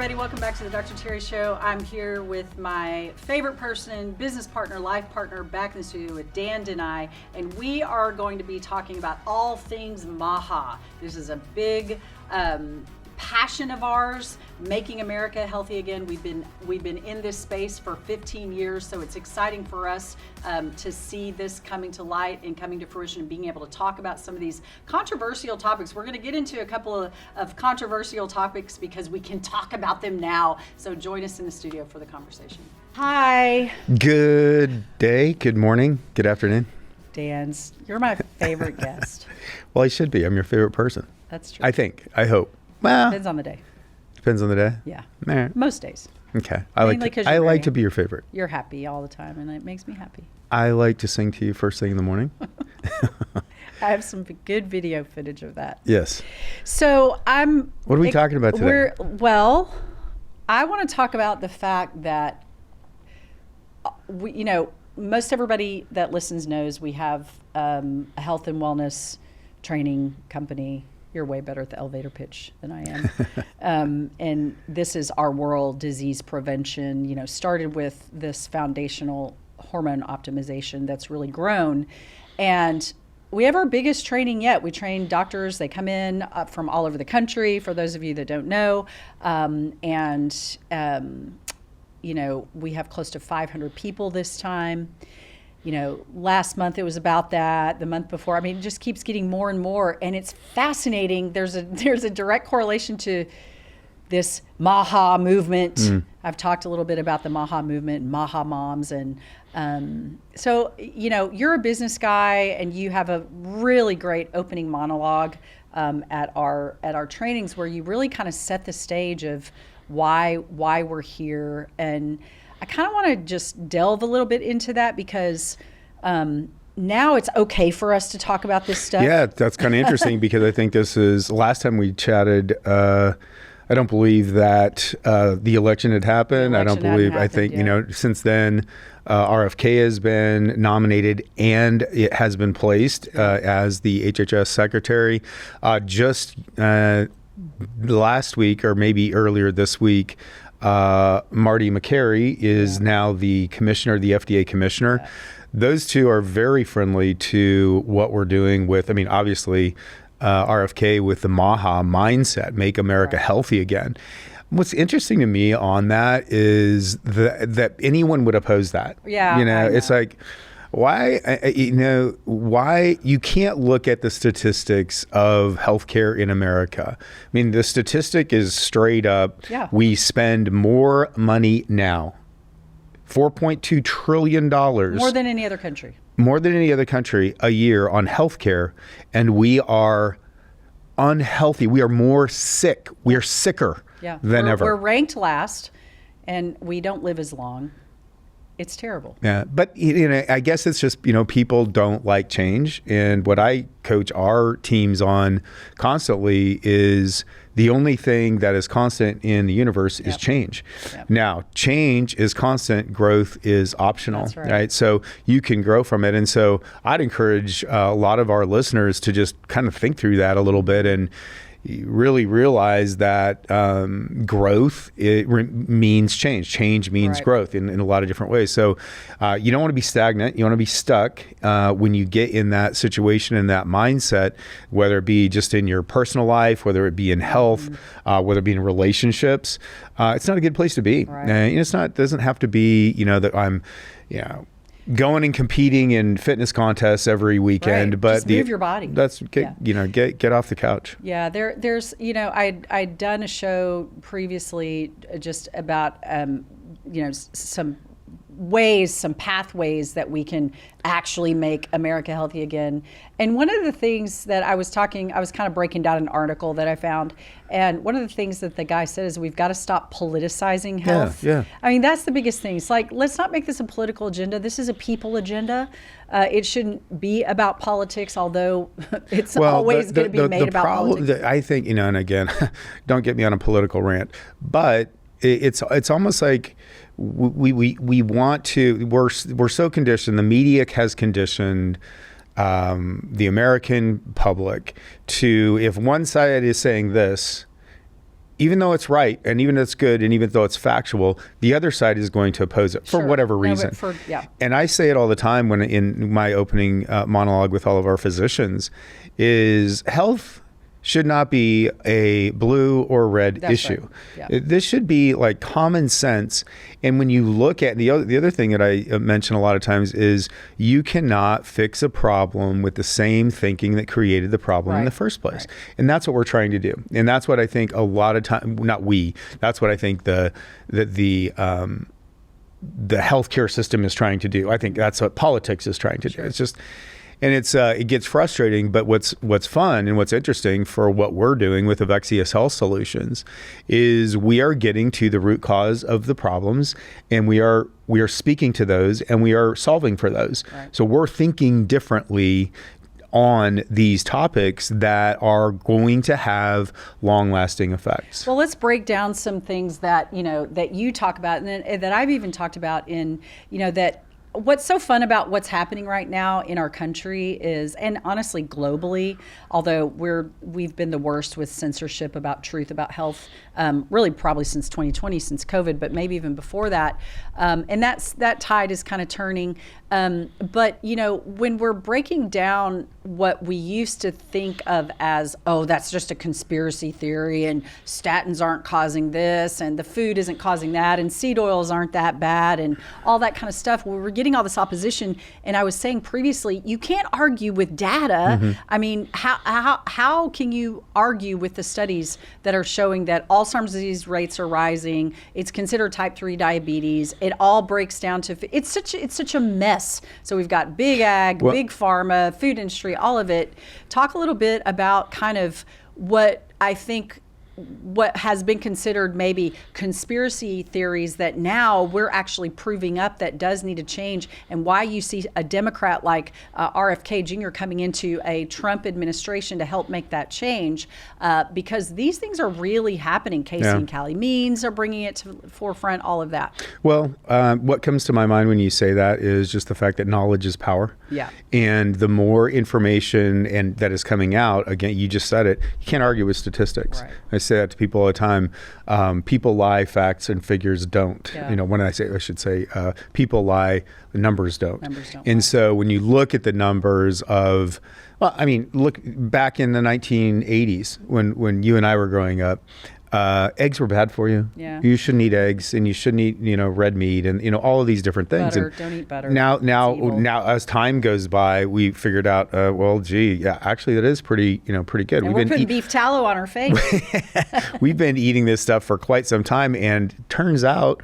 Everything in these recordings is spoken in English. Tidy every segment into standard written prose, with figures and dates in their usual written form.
everybody. Welcome back to the Dr. Terri Show. I'm here with my favorite person, business partner, life partner, back in the studio with DeNeui, and we are going to be talking about all things MAHA. This is a big passion of ours, making America healthy again. We've been in this space for 15 years, so it's exciting for us to see this coming to light and coming to fruition and being able to talk about some of these controversial topics. We're going to get into a couple of controversial topics because we can talk about them now. So join us in the studio for the conversation. Hi. Good day, good morning, good afternoon. Dan's, you're my favorite guest. Well, I should be. I'm your favorite person. That's true. I think. I hope. Well, Depends on the day. Depends on the day? Yeah. All right. Most days. Okay. I like to be your favorite. You're happy all the time, and it makes me happy. I like to sing to you first thing in the morning. I have some good video footage of that. Yes. So What are we talking about today? I want to talk about the fact that most everybody that listens knows we have a health and wellness training company. You're way better at the elevator pitch than I am. And this is our world, disease prevention, started with this foundational hormone optimization that's really grown. And we have our biggest training yet. We train doctors. They come in from all over the country, for those of you that don't know. We have close to 500 people this time. Last month it was about that. The month before, it just keeps getting more and more, and it's fascinating. There's a direct correlation to this MAHA movement. I've talked a little bit about the MAHA movement and MAHA moms, and so you're a business guy, and you have a really great opening monologue at our trainings where you really kind of set the stage of why we're here. And I kind of want to just delve a little bit into that because now it's okay for us to talk about this stuff. Yeah, that's kind of interesting because I think this is last time we chatted. I don't believe that the election had happened. I think since then RFK has been nominated and it has been placed as the HHS secretary. Just last week or maybe earlier this week, Marty McCary is now the commissioner, the FDA commissioner. Yeah. Those two are very friendly to what we're doing with, obviously, RFK with the MAHA mindset, make America healthy again. What's interesting to me on that is that anyone would oppose that. Yeah, it's like, why you can't look at the statistics of healthcare in America. The statistic is straight up. Yeah. We spend more money now, $4.2 trillion. More than any other country. More than any other country a year on healthcare, and we are unhealthy. We are more sick. We are sicker than ever. We're ranked last, and we don't live as long. It's terrible. Yeah, but I guess it's just people don't like change, and what I coach our teams on constantly is the only thing that is constant in the universe is change. Yep. Now, change is constant, growth is optional. That's right. So you can grow from it, and so I'd encourage a lot of our listeners to just kind of think through that a little bit and really realize that growth means change. Change means growth in a lot of different ways. So you don't want to be stagnant. You want to be stuck when you get in that situation and that mindset, whether it be just in your personal life, whether it be in health, whether it be in relationships. It's not a good place to be. Right. It doesn't have to be that I'm going and competing in fitness contests every weekend, but just move your body. That's get off the couch. Yeah, there's I'd done a show previously just about some pathways that we can actually make America healthy again. And one of the things that I was kind of breaking down an article that I found, and one of the things that the guy said is we've got to stop politicizing health. Yeah. That's the biggest thing. It's like, let's not make this a political agenda. This is a people agenda. It shouldn't be about politics, although it's always going to be made about politics. I think, and again, don't get me on a political rant, but it's almost like we want to, we're so conditioned, the media has conditioned the American public to, if one side is saying this, even though it's right and even though it's good and even though it's factual, the other side is going to oppose it for whatever reason. And I say it all the time when in my opening monologue with all of our physicians is health should not be a blue or red issue. Right. Yeah. This should be like common sense. And when you look at the other thing that I mention a lot of times is you cannot fix a problem with the same thinking that created the problem in the first place. And that's what we're trying to do. And that's what I think a lot of time, that's what I think the healthcare system is trying to do. I think that's what politics is trying to do. It's just, and it gets frustrating, but what's fun and what's interesting for what we're doing with Avexius Health Solutions is we are getting to the root cause of the problems, and we are speaking to those, and we are solving for those. Right. So we're thinking differently on these topics that are going to have long-lasting effects. Well, let's break down some things that that you talk about, and that I've even talked about in that. What's so fun about what's happening right now in our country is, and honestly globally, although we've been the worst with censorship about truth about health, really probably since 2020, since COVID, but maybe even before that. And that tide is kind of turning. But when we're breaking down what we used to think of as, oh, that's just a conspiracy theory, and statins aren't causing this, and the food isn't causing that, and seed oils aren't that bad, and all that kind of stuff, we're getting all this opposition. And I was saying previously, you can't argue with data. Mm-hmm. I mean, how can you argue with the studies that are showing that Alzheimer's disease rates are rising? It's considered type 3 diabetes. It all breaks down to, it's such a mess. So we've got big ag, big pharma, food industry, all of it. Talk a little bit about kind of what I think what has been considered maybe conspiracy theories that now we're actually proving up that does need to change, and why you see a Democrat like RFK Jr. coming into a Trump administration to help make that change, because these things are really happening. Casey and Callie Means are bringing it to the forefront, all of that. Well, what comes to my mind when you say that is just the fact that knowledge is power. Yeah. And the more information and that is coming out, again, you just said it, you can't argue with statistics. Right. I say that to people all the time. People lie, facts and figures don't. Yeah. When I should say people lie, the numbers don't. And lie. So when you look at the numbers of, look back in the 1980s when you and I were growing up, eggs were bad for you. Yeah. You shouldn't eat eggs, and you shouldn't eat, red meat, and all of these different things. Butter, and don't eat butter. Now, as time goes by, we figured out, actually, that is pretty good. And we're putting beef tallow on our face. We've been eating this stuff for quite some time, and turns out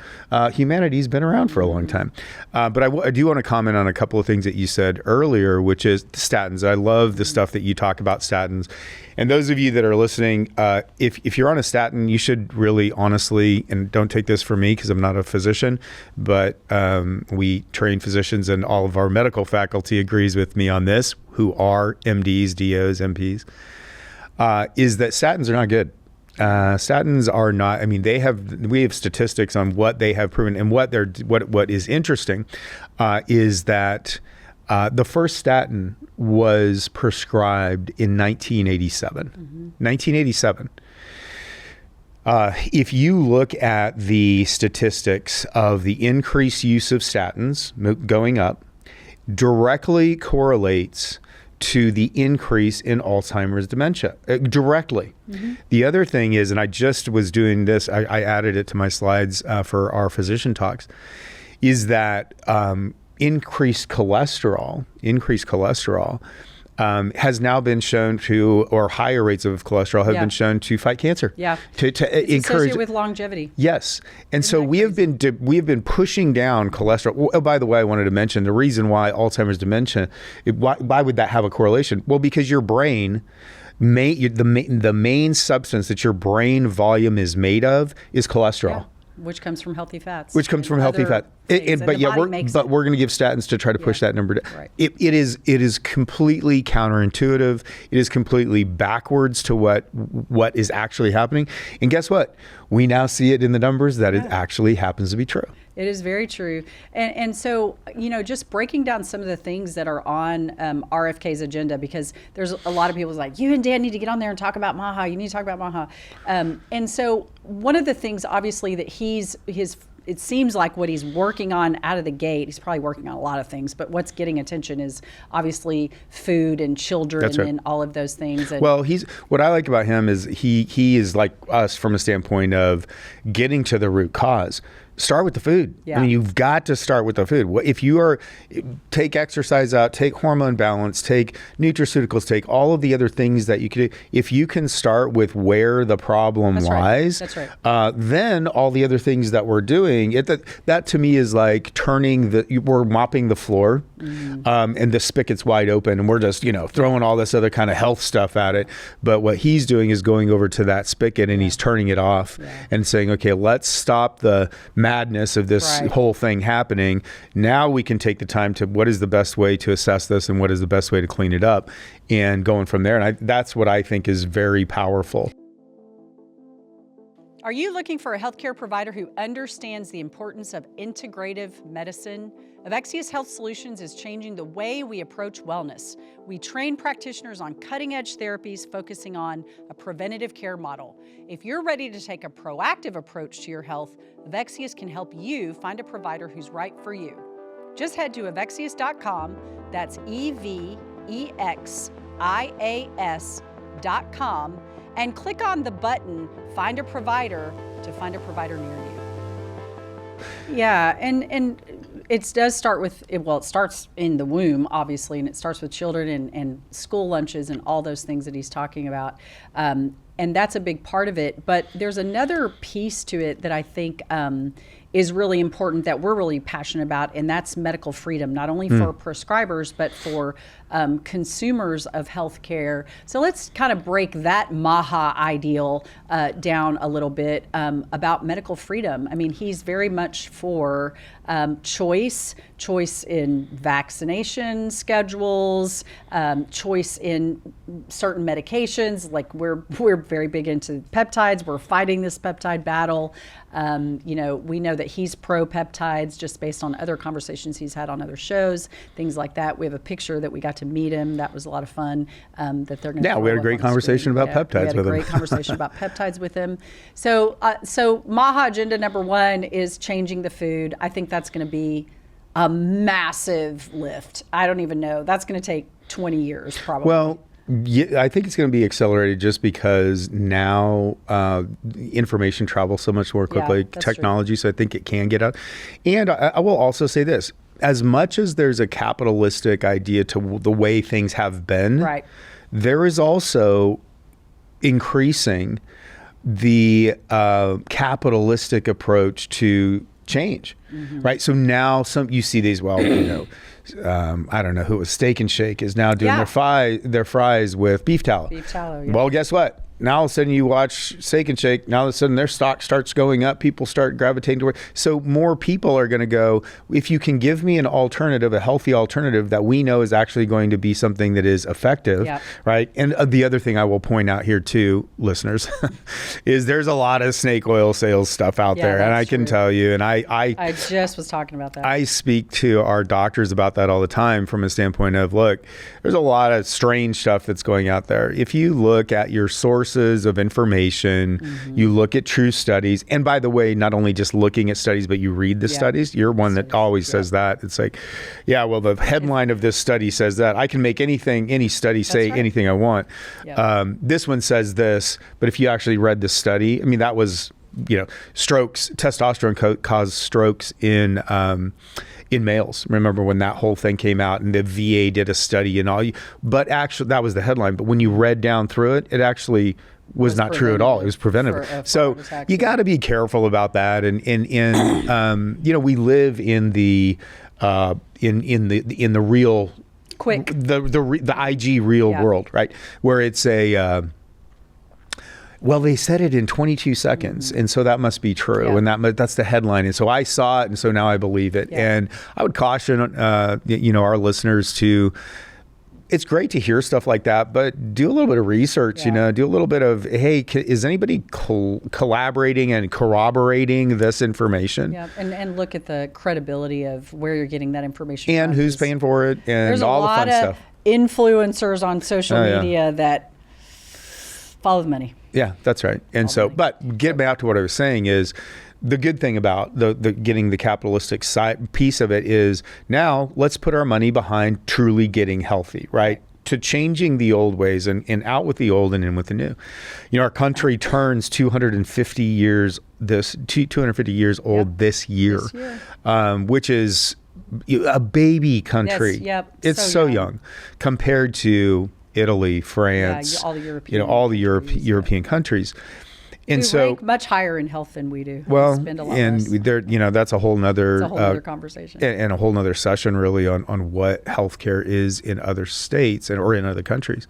humanity's been around for a long time. But I do want to comment on a couple of things that you said earlier, which is statins. I love the stuff that you talk about statins. And those of you that are listening, if you're on a statin, you should really honestly, and don't take this from me because I'm not a physician, but we train physicians and all of our medical faculty agrees with me on this, who are MDs, DOs, MPs, is that statins are not good. Statins are not, we have statistics on what they have proven, and what is interesting is that the first statin was prescribed in 1987. Mm-hmm. 1987. If you look at the statistics of the increased use of statins going up, directly correlates to the increase in Alzheimer's dementia, directly. Mm-hmm. The other thing is, and I just was doing this, I added it to my slides for our physician talks, is that increased cholesterol has now been shown to, or higher rates of cholesterol have been shown to fight cancer. Yeah. To it's encourage associated with longevity. Yes. And so we have been pushing down cholesterol. Oh, by the way, I wanted to mention the reason why Alzheimer's dementia, why would that have a correlation? Well, because your brain, the main substance that your brain volume is made of is cholesterol. Yeah. Which comes from healthy fats. things. But we're going to give statins to try to push that number down. Right. It is completely counterintuitive. It is completely backwards to what is actually happening. And guess what? We now see it in the numbers that it actually happens to be true. It is very true. And so, just breaking down some of the things that are on RFK's agenda, because there's a lot of people like, you and Dan need to get on there and talk about MAHA. You need to talk about MAHA. And so one of the things, obviously, that it seems like what he's working on out of the gate, he's probably working on a lot of things, but what's getting attention is obviously food and children and all of those things. And well, what I like about him is he is like us from a standpoint of getting to the root cause. Start with the food. Yeah. I mean, you've got to start with the food. If you take exercise out, take hormone balance, take nutraceuticals, take all of the other things that you could do. If you can start with where the problem lies, then all the other things that we're doing, that to me is like we're mopping the floor, and the spigot's wide open, and we're just throwing all this other kind of health stuff at it. But what he's doing is going over to that spigot and he's turning it off and saying, okay, let's stop the madness of this whole thing happening. Now we can take the time to what is the best way to assess this and what is the best way to clean it up, and going from there. And that's what I think is very powerful. Are you looking for a healthcare provider who understands the importance of integrative medicine? Avexius Health Solutions is changing the way we approach wellness. We train practitioners on cutting-edge therapies focusing on a preventative care model. If you're ready to take a proactive approach to your health, Avexius can help you find a provider who's right for you. Just head to avexius.com, that's EVEXIAS.com, and click on the button, Find a Provider, to find a provider near you. Yeah, and it does start with, it starts in the womb, obviously, and it starts with children and school lunches and all those things that he's talking about. And that's a big part of it. But there's another piece to it that I think is really important that we're really passionate about, and that's medical freedom, not only for prescribers, but for consumers of healthcare. So let's kind of break that MAHA ideal down a little bit about medical freedom. I mean, he's very much for choice in vaccination schedules, choice in certain medications. Like we're very big into peptides. We're fighting this peptide battle. We know that he's pro peptides just based on other conversations he's had on other shows, things like that. We have a picture that we got to meet him. That was a lot of fun. That they're going to. Yeah, we had a great conversation about peptides with him. We had a great conversation about peptides with him. So MAHA agenda number 1 is changing the food. I think that's going to be a massive lift. I don't even know. That's going to take 20 years probably. Well, yeah, I think it's going to be accelerated just because now information travels so much more quickly, technology, so I think it can get out. And I will also say this, as much as there's a capitalistic idea to the way things have been, there is also increasing the capitalistic approach to change, right? So now you see these, I don't know who it was, Steak and Shake is now doing their fries with beef tallow. Well, guess what? Now all of a sudden you watch Steak and Shake, now all of a sudden their stock starts going up, people start gravitating toward. So more people are going to go, if you can give me an alternative, a healthy alternative that we know is actually going to be something that is effective, right? And the other thing I will point out here too, listeners, is there's a lot of snake oil sales stuff out there. And I can tell you, and I just was talking about that. I speak to our doctors about that all the time from a standpoint of, look, there's a lot of strange stuff that's going out there. If you look at your sources of information, you look at true studies, and by the way, not only just looking at studies, but you read the studies. You're one that always says that. It's like, the headline of this study says that. I can make any study say anything I want. This one says this, but if you actually read the study, I mean, that was, strokes, testosterone caused strokes in males. Remember when that whole thing came out and the VA did a study and all, but actually that was the headline. But when you read down through it, it actually was not true at all. It was preventative. So you got to be careful about that. And we live in the real, quick, the IG real world, right? Where it's Well, they said it in 22 seconds, and so that must be true, and that's the headline. And so I saw it, and so now I believe it. And I would caution, our listeners to. It's great to hear stuff like that, but do a little bit of research, do a little bit of, hey, is anybody collaborating and corroborating this information? Yeah, and look at the credibility of where you're getting that information and from. Who's paying for it and all the fun stuff. There's a lot of influencers on social media that follow the money. Yeah, that's right. And but get back to what I was saying is, the good thing about the getting the capitalistic side piece of it is now let's put our money behind truly getting healthy, right? To changing the old ways and out with the old and in with the new. Our country turns 250 years old this year. Which is a baby country. Yes, it's so young compared to Italy, France, all the European European countries. And we rank much higher in health than we do. Well, we spend a lot and less. That's a whole nother conversation, and a whole nother session really on what healthcare is in other states or in other countries.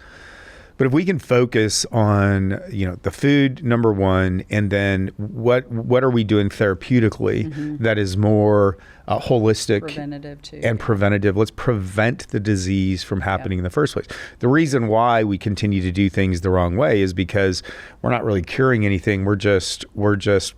But if we can focus on the food, number one, and then what are we doing therapeutically that is more holistic, preventative too, and preventative. Let's prevent the disease from happening in the first place. The reason why we continue to do things the wrong way is because we're not really curing anything. We're just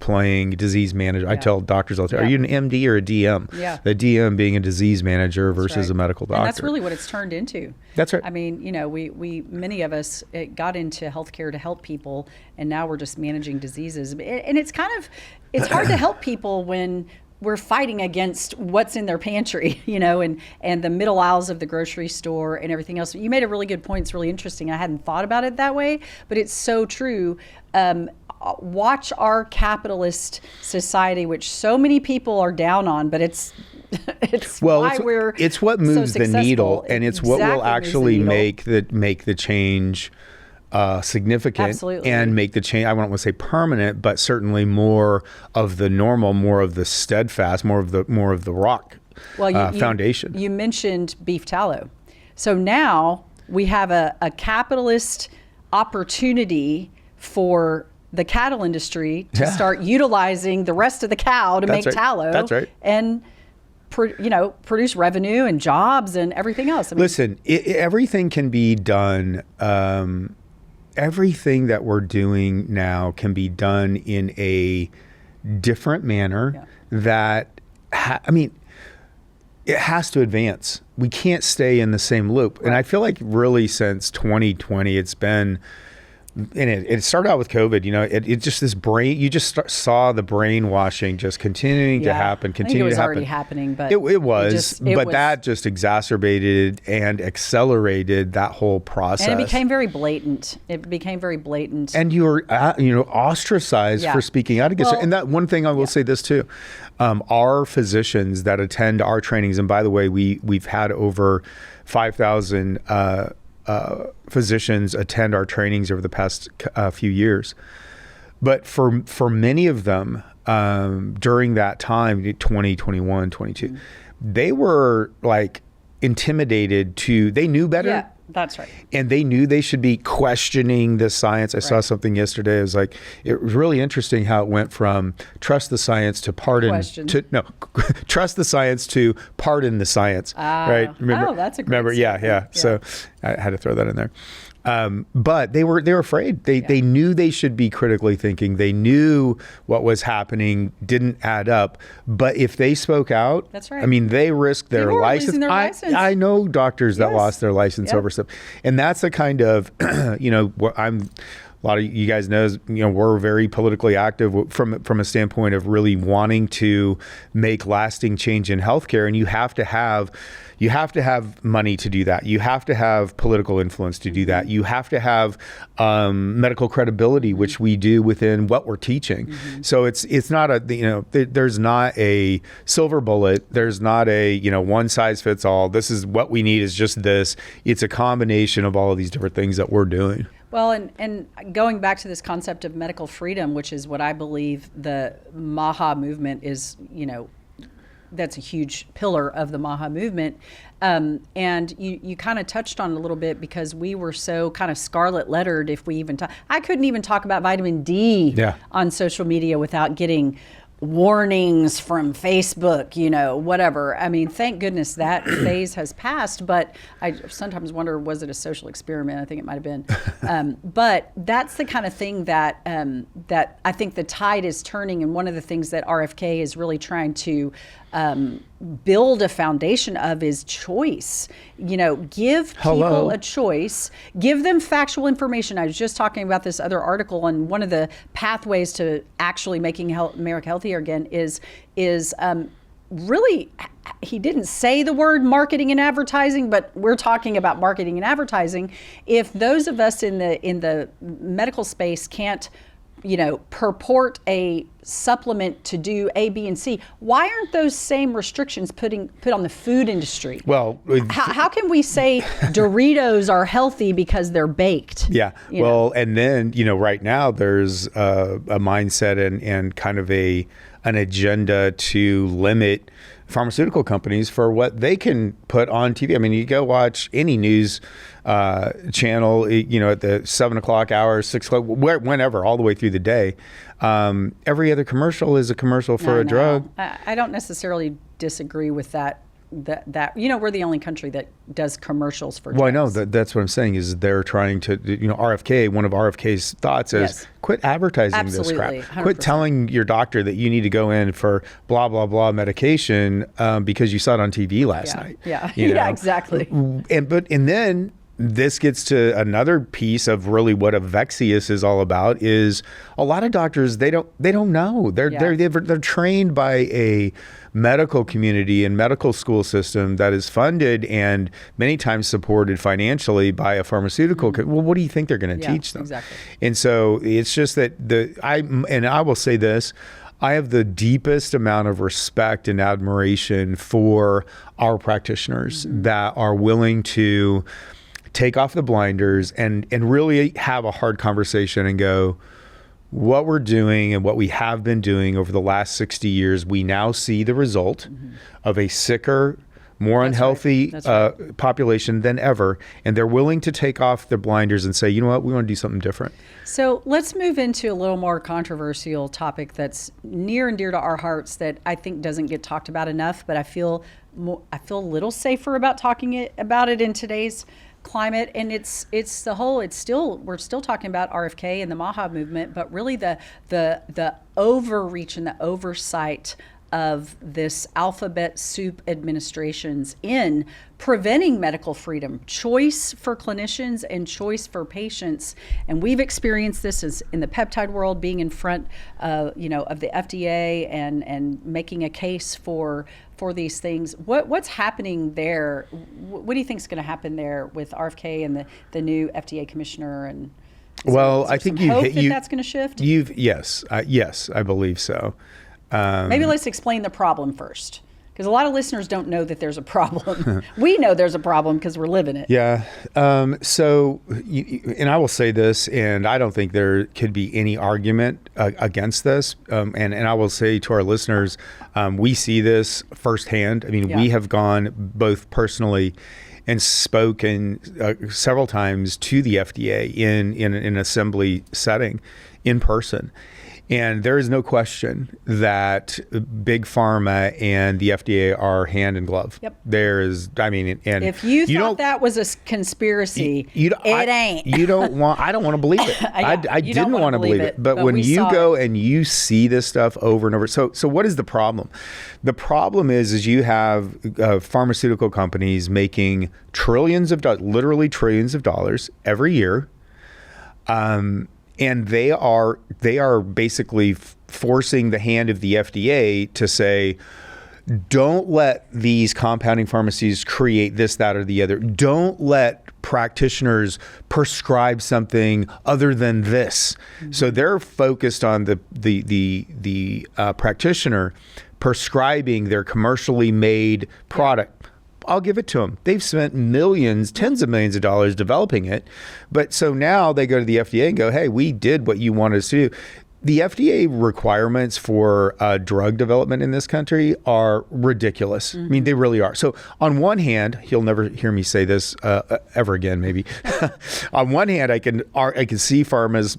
playing disease manager. I tell doctors all the time, are you an MD or a DM? Yeah. The DM being a disease manager versus a medical doctor. And that's really what it's turned into. That's right. I mean, we many of us got into healthcare to help people, and now we're just managing diseases. And it's hard to help people when we're fighting against what's in their pantry, and the middle aisles of the grocery store and everything else. You made a really good point. It's really interesting. I hadn't thought about it that way, but it's so true. Watch our capitalist society, which so many people are down on, but it's what moves the needle, and it's what will actually make the change significant. Absolutely. And make the change, I won't want to say permanent, but certainly more of the normal, more of the steadfast, more of the rock foundation. You mentioned beef tallow. So now we have a capitalist opportunity for the cattle industry to start utilizing the rest of the cow to make tallow. That's right. And produce revenue and jobs and everything else. Listen, everything can be done. Everything that we're doing now can be done in a different manner that, it has to advance. We can't stay in the same loop. Right. And I feel like really since 2020, it's been, and it started out with COVID, it just this brain, you just saw the brainwashing just continuing to happen, I think it was already happening, but it was, that just exacerbated and accelerated that whole process. And it became very blatant. And you were, ostracized for speaking out against it. And that one thing I will say this too, our physicians that attend our trainings, and by the way, we've had over 5,000 physicians attend our trainings over the past few years. But for many of them, during that time, 2021, 22, they were intimidated they knew better. Yeah, that's right. And they knew they should be questioning the science. I saw something yesterday. It was it was really interesting how it went from trust the science to trust the science to pardon the science. Right? Remember, that's a great yeah. So I had to throw that in there. But they were afraid. They knew they should be critically thinking. They knew what was happening didn't add up. But if they spoke out, that's right. They risked their license. Losing their license. I know doctors that lost their license over stuff, and that's the kind of what I'm. A lot of you guys know, we're very politically active from a standpoint of really wanting to make lasting change in healthcare, and you have to have money to do that. You have to have political influence to do that. You have to have medical credibility, which we do within what we're teaching. So it's not there's not a silver bullet. There's not a one size fits all. This is what we need is just this. It's a combination of all of these different things that we're doing. Well, and going back to this concept of medical freedom, which is what I believe the MAHA movement is, that's a huge pillar of the MAHA movement. And you kind of touched on it a little bit, because we were so kind of scarlet lettered. If we even I couldn't even talk about vitamin D on social media without getting warnings from Facebook, whatever. I mean, thank goodness that phase has passed, but I sometimes wonder, was it a social experiment? I think it might have been. But that's the kind of thing that that I think the tide is turning, and one of the things that RFK is really trying to build a foundation of is choice. Give people a choice, give them factual information. I was just talking about this other article, and one of the pathways to actually making America healthier again is really, he didn't say the word marketing and advertising, but we're talking about marketing and advertising. If those of us in the medical space can't purport a supplement to do A, B, and C, why aren't those same restrictions put on the food industry? Well, how can we say Doritos are healthy because they're baked? Yeah. Well, and then, right now there's a mindset and kind of an agenda to limit pharmaceutical companies for what they can put on TV. I mean, you go watch any news channel, at the 7 o'clock hour, 6 o'clock, whenever, all the way through the day. Every other commercial is a commercial for a drug. I don't necessarily disagree with that. That we're the only country that does commercials for drugs. Well, I know that's what I'm saying is they're trying to, RFK, one of RFK's thoughts is quit advertising this crap. 100%. Quit telling your doctor that you need to go in for blah, blah, blah medication because you saw it on TV last night. Yeah, yeah, exactly. And then this gets to another piece of really what Avexius is all about is a lot of doctors, they don't know. They're trained by a medical community and medical school system that is funded and many times supported financially by a pharmaceutical. Well, what do you think they're going to teach them? Exactly. And so it's just that I will say this, I have the deepest amount of respect and admiration for our practitioners that are willing to take off the blinders and really have a hard conversation and go, what we're doing and what we have been doing over the last 60 years, we now see the result of a sicker, more unhealthy population than ever. And they're willing to take off their blinders and say, you know what, we want to do something different. So let's move into a little more controversial topic that's near and dear to our hearts that I think doesn't get talked about enough, but I feel a little safer about talking about it in today's climate. And we're still talking about RFK and the MAHA movement, but really the overreach and the oversight of this alphabet soup administrations in preventing medical freedom, choice for clinicians and choice for patients. And we've experienced this as in the peptide world, being in front of the FDA and making a case for these things. What's happening there? What do you think is going to happen there with RFK and the new FDA commissioner? And I think that's going to shift. Yes, I believe so. Maybe let's explain the problem first, because a lot of listeners don't know that there's a problem. We know there's a problem because we're living it. Yeah. And I will say this, and I don't think there could be any argument against this. And I will say to our listeners, we see this firsthand. I mean, we have gone both personally and spoken several times to the FDA in an assembly setting in person. And there is no question that Big Pharma and the FDA are hand in glove. Yep. And if you thought that was a conspiracy, it ain't. I don't want to believe it. I didn't want to believe it. But when you go and you see this stuff over and over, so what is the problem? The problem is you have pharmaceutical companies making literally trillions of dollars every year. And they are basically forcing the hand of the FDA to say, don't let these compounding pharmacies create this, that, or the other. Don't let practitioners prescribe something other than this. Mm-hmm. So they're focused on the practitioner prescribing their commercially made product. I'll give it to them. They've spent millions, tens of millions of dollars developing it. But so now they go to the FDA and go, hey, we did what you wanted us to do. The FDA requirements for drug development in this country are ridiculous. I mean, they really are. So on one hand, you'll never hear me say this ever again, maybe. On one hand, I can see pharma's,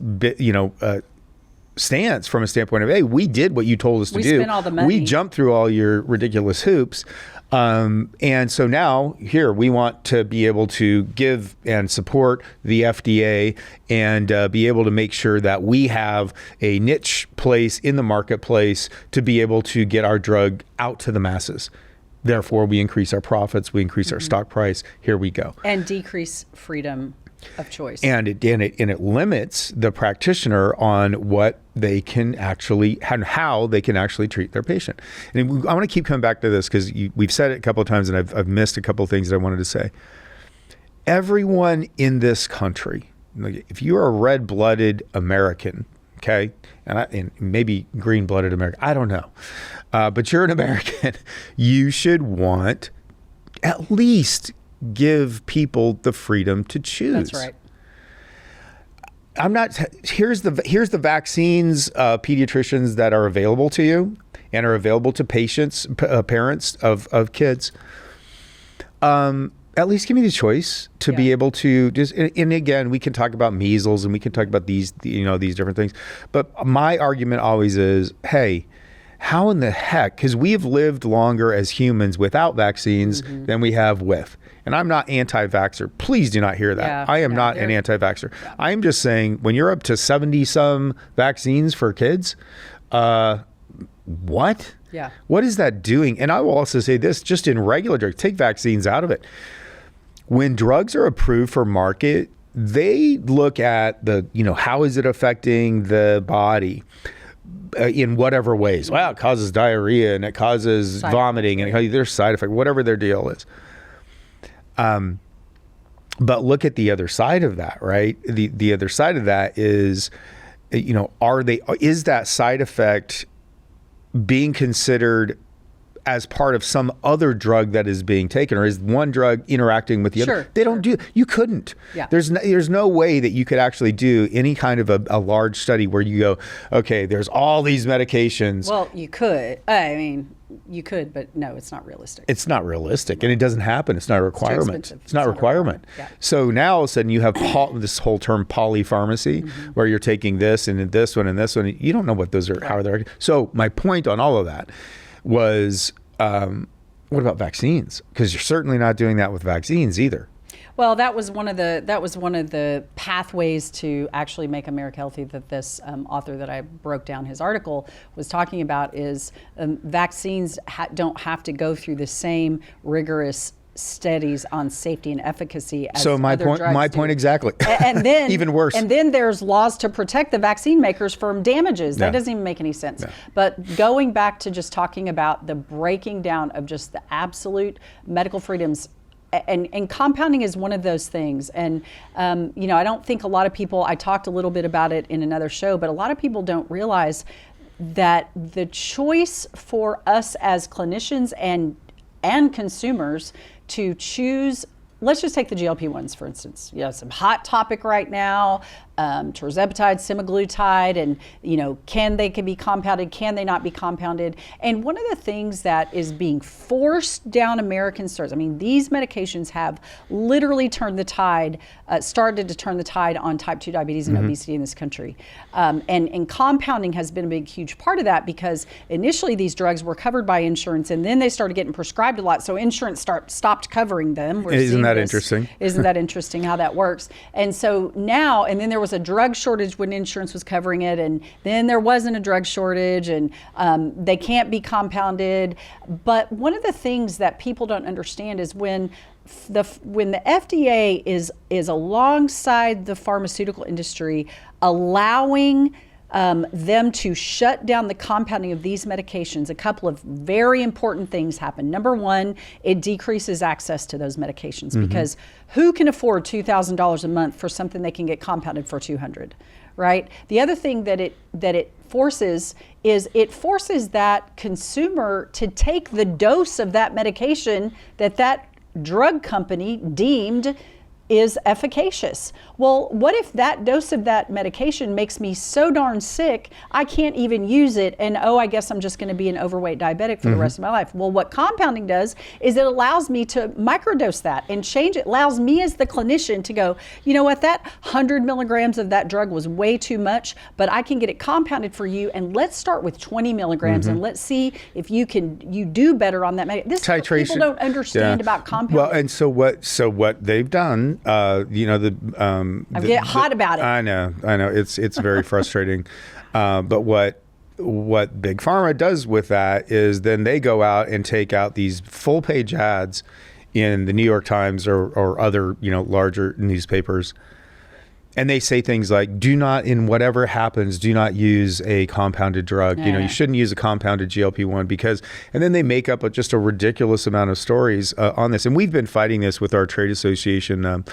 stance from a standpoint of, hey, we did what you told us to do. We spent all the money. We jumped through all your ridiculous hoops. And so now here we want to be able to give and support the FDA and be able to make sure that we have a niche place in the marketplace to be able to get our drug out to the masses. Therefore, we increase our profits, we increase our stock price. Here we go. And decrease freedom of choice. And it limits the practitioner on what they can actually and how they can actually treat their patient. And I want to keep coming back to this because we've said it a couple of times, and I've missed a couple of things that I wanted to say. Everyone in this country, if you're a red-blooded American, okay, and maybe green-blooded American, I don't know, but you're an American, you should want at least give people the freedom to choose. That's right. Here's the vaccines, pediatricians that are available to you and are available to patients, parents of kids. At least give me the choice to be able to just, and again, we can talk about measles and we can talk about these different things. But my argument always is, hey, how in the heck, because we have lived longer as humans without vaccines than we have with. And I'm not anti-vaxxer. Please do not hear that. Yeah, I am not an anti-vaxxer. Yeah. I am just saying when you're up to 70-some vaccines for kids, what? Yeah. What is that doing? And I will also say this, just in regular drugs, take vaccines out of it. When drugs are approved for market, they look at how is it affecting the body? In whatever ways. Well, it causes diarrhea and it causes vomiting and there's side effect, whatever their deal is. But look at the other side of that, right? The other side of that is, is that side effect being considered as part of some other drug that is being taken, or is one drug interacting with the other? They don't do. You couldn't. Yeah. There's no way that you could actually do any kind of a large study where you go, okay, there's all these medications. Well, you could. I mean, you could, but no, it's not realistic. It's not realistic, and it doesn't happen. It's not a requirement. It's not a requirement. Yeah. So now all of a sudden you have this whole term polypharmacy, where you're taking this and this one and this one. You don't know what those are. Right. How they're. So my point on all of that was, what about vaccines? Because you're certainly not doing that with vaccines either. Well, that was one of the pathways to actually make America healthy that this author that I broke down his article was talking about is vaccines don't have to go through the same rigorous studies on safety and efficacy as other drugs my do. point exactly. And then even worse. And then there's laws to protect the vaccine makers from damages. That doesn't even make any sense. No. But going back to just talking about the breaking down of just the absolute medical freedoms, and compounding is one of those things. And I don't think a lot of people, I talked a little bit about it in another show, but a lot of people don't realize that the choice for us as clinicians and consumers to choose, let's just take the GLP-1s, for instance. Some hot topic right now, tirzepatide, semaglutide, and can they be compounded, can they not be compounded? And one of the things that is being forced down Americans' throats, I mean, these medications have literally turned the tide, started to turn the tide on type 2 diabetes and obesity in this country. And compounding has been a big, huge part of that, because initially these drugs were covered by insurance, and then they started getting prescribed a lot, so insurance stopped covering them. Isn't that interesting? Isn't that interesting how that works? And so now, and then there was a drug shortage when insurance was covering it, and then there wasn't a drug shortage, and they can't be compounded. But one of the things that people don't understand is when the FDA is alongside the pharmaceutical industry, allowing them to shut down the compounding of these medications, a couple of very important things happen. Number one, it decreases access to those medications, because who can afford $2,000 a month for something they can get compounded for $200, right? The other thing that it forces is it forces that consumer to take the dose of that medication that drug company deemed is efficacious. Well, what if that dose of that medication makes me so darn sick, I can't even use it, and I guess I'm just going to be an overweight diabetic for the rest of my life? Well, what compounding does is it allows me to microdose that and change it. Allows me as the clinician to go, you know what, that 100 milligrams of that drug was way too much, but I can get it compounded for you, and let's start with 20 milligrams, and let's see if you do better on that. This titration. People don't understand about compounding. Well, and so what they've done, I get hot about it. I know. It's very frustrating. But what Big Pharma does with that is then they go out and take out these full page ads in the New York Times or other, larger newspapers. And they say things like, do not, in whatever happens, do not use a compounded drug. Yeah. You shouldn't use a compounded GLP-1 because, and then they make up just a ridiculous amount of stories on this. And we've been fighting this with our trade association,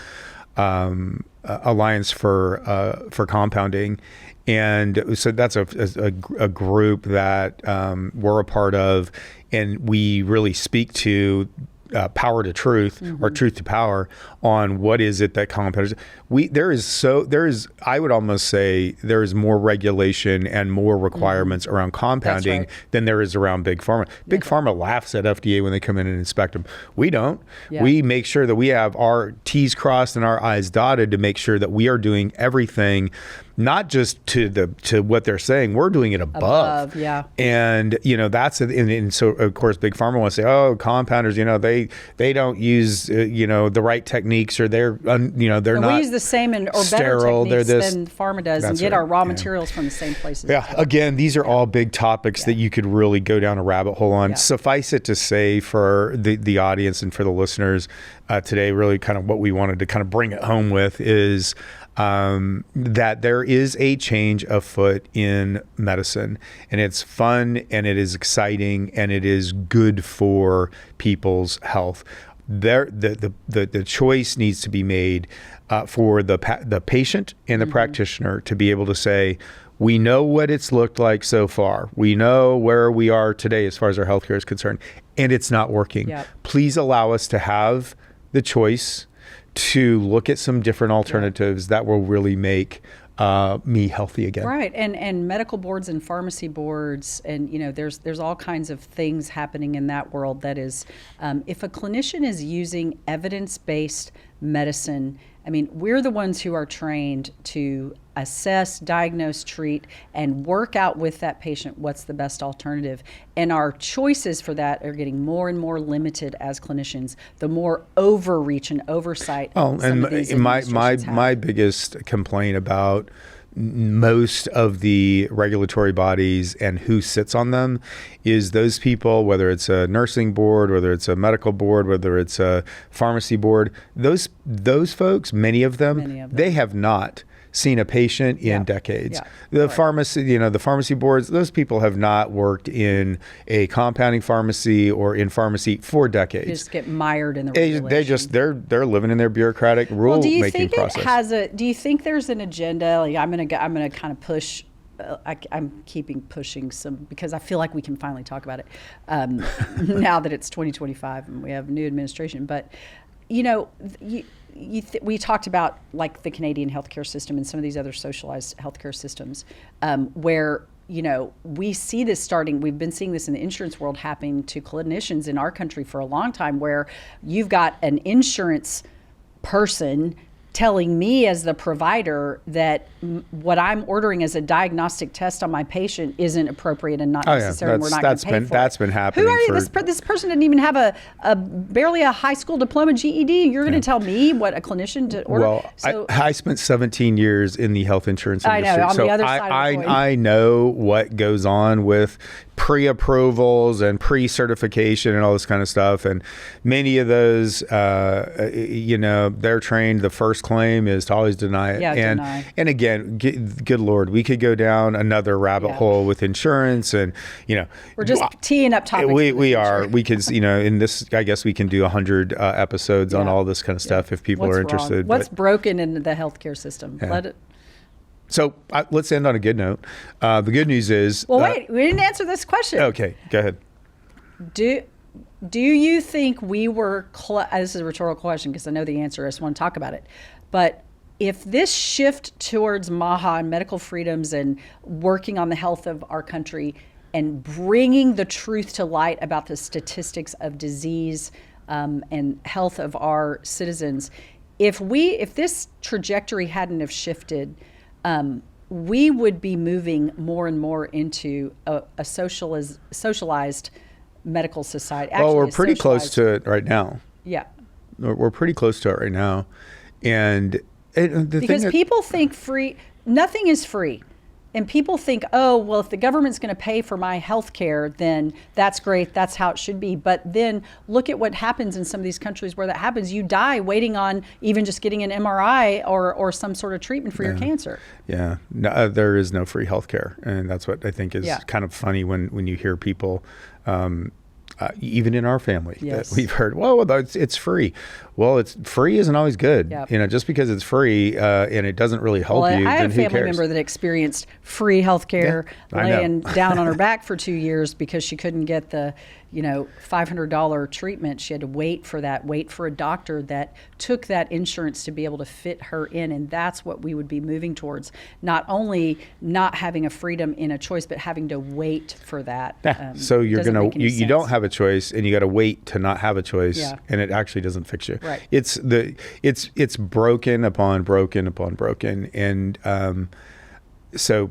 Alliance for Compounding. And so that's a group that we're a part of, and we really speak to power to truth or truth to power on what is it that compounders. There is I would almost say there is more regulation and more requirements around compounding than there is around Big Pharma. Big Pharma laughs at FDA when they come in and inspect them. We don't. Yeah. We make sure that we have our T's crossed and our I's dotted to make sure that we are doing everything, not just to what they're saying, we're doing it above. Yeah. And that's and so of course Big Pharma wants to say, oh, compounders, they don't use the right techniques, or they're not. We use the same or sterile, better techniques than pharma does, and get our raw materials from the same places. Yeah. Again, these are all big topics that you could really go down a rabbit hole on. Yeah. Suffice it to say for the audience and for the listeners today, really kind of what we wanted to kind of bring it home with is that there is a change afoot in medicine, and it's fun and it is exciting and it is good for people's health. The choice needs to be made for the patient and the practitioner to be able to say, we know what it's looked like so far. We know where we are today as far as our healthcare is concerned, and it's not working. Yep. Please allow us to have the choice to look at some different alternatives that will really make me healthy again. Right, and medical boards and pharmacy boards, and there's all kinds of things happening in that world. That is, if a clinician is using evidence-based medicine, I mean, we're the ones who are trained to assess, diagnose, treat, and work out with that patient what's the best alternative. And our choices for that are getting more and more limited as clinicians, the more overreach and oversight. My biggest complaint about most of the regulatory bodies and who sits on them is those people, whether it's a nursing board, whether it's a medical board, whether it's a pharmacy board, those folks, many of them, they have not seen a patient in decades. The pharmacy boards, those people have not worked in a compounding pharmacy or in pharmacy for decades. They just get mired in the regulations. They're living in their bureaucratic rule making process. Do you think there's an agenda? Like I'm gonna kind of push. I'm keeping pushing some because I feel like we can finally talk about it now that it's 2025 and we have a new administration. But we talked about like the Canadian healthcare system and some of these other socialized healthcare systems where we see this starting. We've been seeing this in the insurance world happening to clinicians in our country for a long time, where you've got an insurance person telling me as the provider that what I'm ordering as a diagnostic test on my patient isn't appropriate and not necessary, and we're not going to pay for That's been happening. Who are you? This person didn't even have barely a high school diploma GED. You're going to tell me what a clinician to order? Well, I spent 17 years in the health insurance industry. I know, on the other side of the coin. I know what goes on with pre-approvals and pre-certification and all this kind of stuff. And many of those, they're trained. The first claim is to always deny it. Deny. And again, good Lord, we could go down another rabbit hole with insurance, and we're just teeing up topics. We are. We could, in this, I guess we can do 100 episodes on all this kind of stuff if people are interested. What's broken in the healthcare system? Let it. So let's end on a good note. The good news is... Well, wait, we didn't answer this question. Okay, go ahead. Do you think we were, this is a rhetorical question because I know the answer, I just want to talk about it. But if this shift towards MAHA and medical freedoms and working on the health of our country and bringing the truth to light about the statistics of disease and health of our citizens, if this trajectory hadn't have shifted, we would be moving more and more into a socialized medical society. Actually, we're pretty close to it right now. Yeah. We're pretty close to it right now. And because people think nothing is free. And people think, oh, well, if the government's going to pay for my health care, then that's great. That's how it should be. But then look at what happens in some of these countries where that happens. You die waiting on even just getting an MRI or some sort of treatment for your cancer. Yeah, no, there is no free health care. And that's what I think is kind of funny when you hear people, even in our family, that we've heard, well, it's free. Well, it's free isn't always good. Yep. Just because it's free and it doesn't really help you, I had then a who family cares? member that experienced free health care laying down on her back for 2 years because she couldn't get the $500 treatment. She had to wait for a doctor that took that insurance to be able to fit her in. And that's what we would be moving towards. Not only not having a freedom in a choice, but having to wait for that. So you don't have a choice and you got to wait to not have a choice, and it actually doesn't fix you. Right. It's broken upon broken upon broken. And, so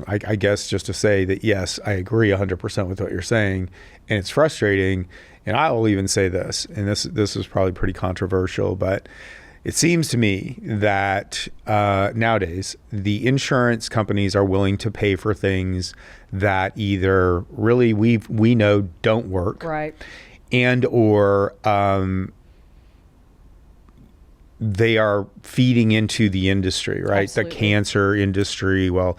I guess just to say that, yes, I agree 100% with what you're saying, and it's frustrating. And I will even say this, and this is probably pretty controversial, but it seems to me that nowadays the insurance companies are willing to pay for things that either really we know don't work, right, and or they are feeding into the industry, right? Absolutely. The cancer industry. Well,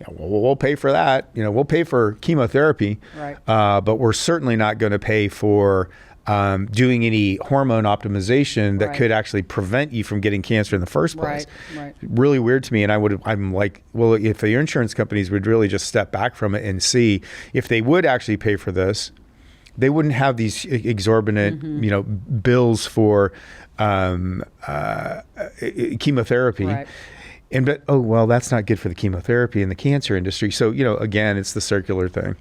we'll pay for that. We'll pay for chemotherapy, right? But we're certainly not going to pay for doing any hormone optimization that could actually prevent you from getting cancer in the first place. Right. Really weird to me. And I'm like, well, if the insurance companies would really just step back from it and see if they would actually pay for this, they wouldn't have these exorbitant, bills for chemotherapy. Right. But that's not good for the chemotherapy in the cancer industry. So, again, it's the circular thing.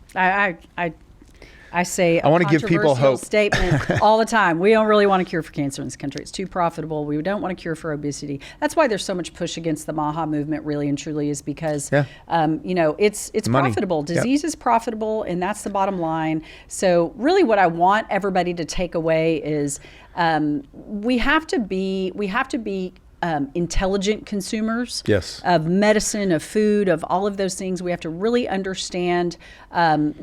I say I want to give people hope. Statement all the time. We don't really want a cure for cancer in this country. It's too profitable. We don't want a cure for obesity. That's why there's so much push against the MAHA movement, really and truly, is because it's money. profitable. Disease is profitable, and that's the bottom line. So really, what I want everybody to take away is we have to be intelligent consumers of medicine, of food, of all of those things. We have to really understand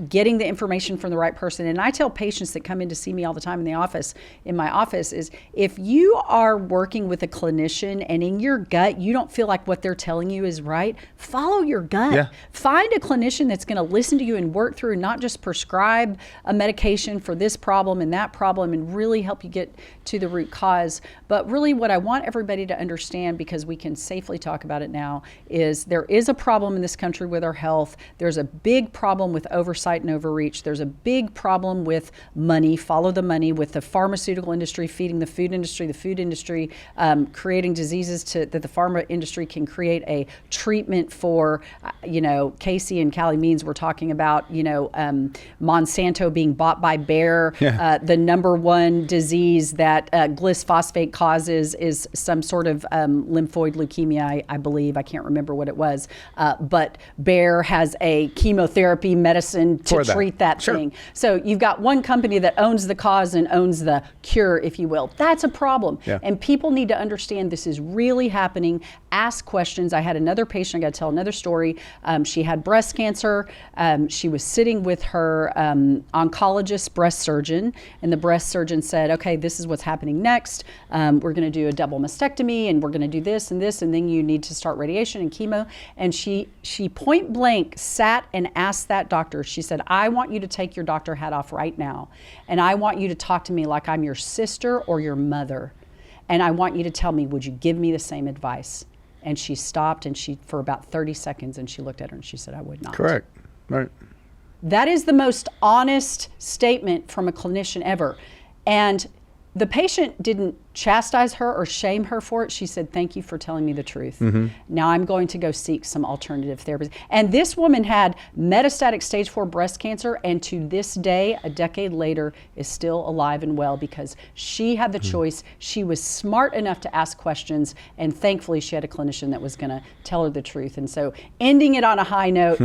getting the information from the right person. And I tell patients that come in to see me all the time in my office is, if you are working with a clinician and in your gut you don't feel like what they're telling you is right, follow your gut. Yeah. Find a clinician that's going to listen to you and work through, and not just prescribe a medication for this problem and that problem, and really help you get to the root cause. But really what I want everybody to understand, because we can safely talk about it now, is there is a problem in this country with our health. There's a big problem with oversight and overreach. There's a big problem with money, follow the money, with the pharmaceutical industry feeding the food industry creating diseases that the pharma industry can create a treatment for. Casey and Callie Means were talking about, Monsanto being bought by Bayer. The number one disease that glyphosate causes is some sort of lymphoid leukemia, I believe. I can't remember what it was. But Bayer has a chemotherapy medicine to treat that thing. So you've got one company that owns the cause and owns the cure, if you will. That's a problem. And people need to understand this is really happening. Ask questions. I had another patient, I got to tell another story. She had breast cancer. She was sitting with her oncologist breast surgeon, and the breast surgeon said, okay, this is what's happening next. We're going to do a double mastectomy, and we're going to do this, and then you need to start radiation and chemo. And she point blank sat and asked that doctor, she said, I want you to take your doctor hat off right now, and I want you to talk to me like I'm your sister or your mother. And I want you to tell me, would you give me the same advice? And she stopped, and for about 30 seconds, and she looked at her and she said, I would not. Correct. Right. That is the most honest statement from a clinician ever. And the patient didn't chastise her or shame her for it. She said, thank you for telling me the truth. Now I'm going to go seek some alternative therapies. And this woman had metastatic stage 4 breast cancer, and to this day, a decade later, is still alive and well because she had the choice. She was smart enough to ask questions, and thankfully she had a clinician that was going to tell her the truth. And so ending it on a high note,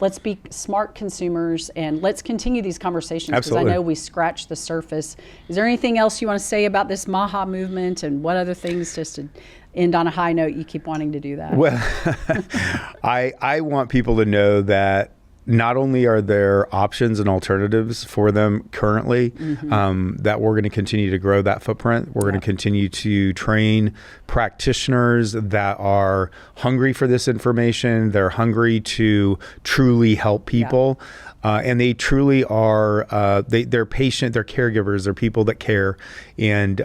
let's be smart consumers and let's continue these conversations because I know we scratched the surface. Is there anything else you want to say about this MAHA movement and what other things, just to end on a high note, you keep wanting to do that? Well, I want people to know that not only are there options and alternatives for them currently, that we're going to continue to grow that footprint. We're going to continue to train practitioners that are hungry for this information. They're hungry to truly help people. And they truly are, they're patient, they're caregivers, they're people that care. And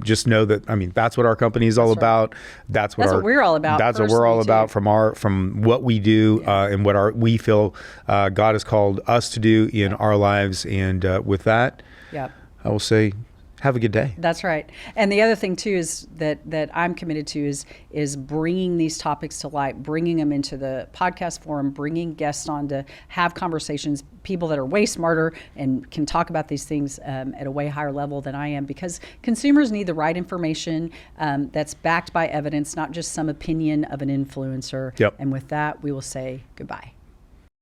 just know that, I mean, that's what our company is all about. That's what we're all about. That's what we're all about from what we do and what we feel God has called us to do in our lives. And with that, I will say, have a good day. That's right. And the other thing too is that I'm committed to is bringing these topics to light, bringing them into the podcast forum, bringing guests on to have conversations, people that are way smarter and can talk about these things at a way higher level than I am, because consumers need the right information that's backed by evidence, not just some opinion of an influencer. And with that, we will say goodbye.